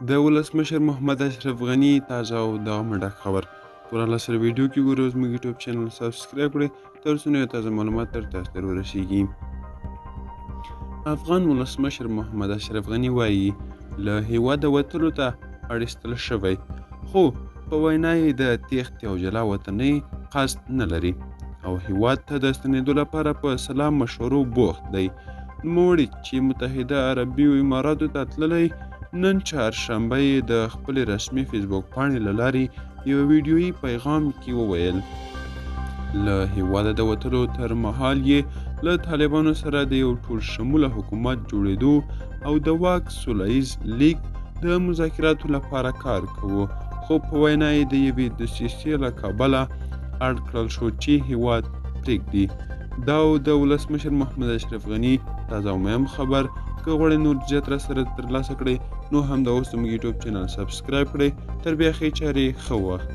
د ولسمشر محمد اشرف غني تازه او دغه ډک خبر ورله سره ویډیو کې ګورو. زموږ یوټیوب چینل سبسکرایب کړئ تر څو نوې تازه معلومات تر تاسو ته ورسیږي. افغان ولسمشر محمد اشرف غني وایي له هیواده وتلو ته اړ شوی، خو په وینا یې د تیښتې او جلا وطنۍ قصد نه لري او هیواد ته د ستنېدو لپاره په سلا مشورو بوخت دی. نوموړي چې متحده عربي اماراتو ته تللی، نن چهارشنبه یې د خپلې رسمي فیسبوک پاڼې له لارې یو ویډیویي پیغام کې وویل له هیواده د وتلو تر مهال یې له طالبانو سره د یو ټول شموله حکومت جوړېدو او د واک سوله ییز لیک د مذاکراتو لپاره کار کوو، خو په وینا یې د یوې دسیسې له کبله اړ کړل شو چې هیواد پرېږدي. دا د ولسمشر محمد اشرف غني تازه او مهم خبر. که غواړئ نور جديد را سره ترلاسه کړئ نو همدا اوس زموږ یوټیوب چینل سبسکرایب کړئ. تر بیا ښې چارې ښه وخت.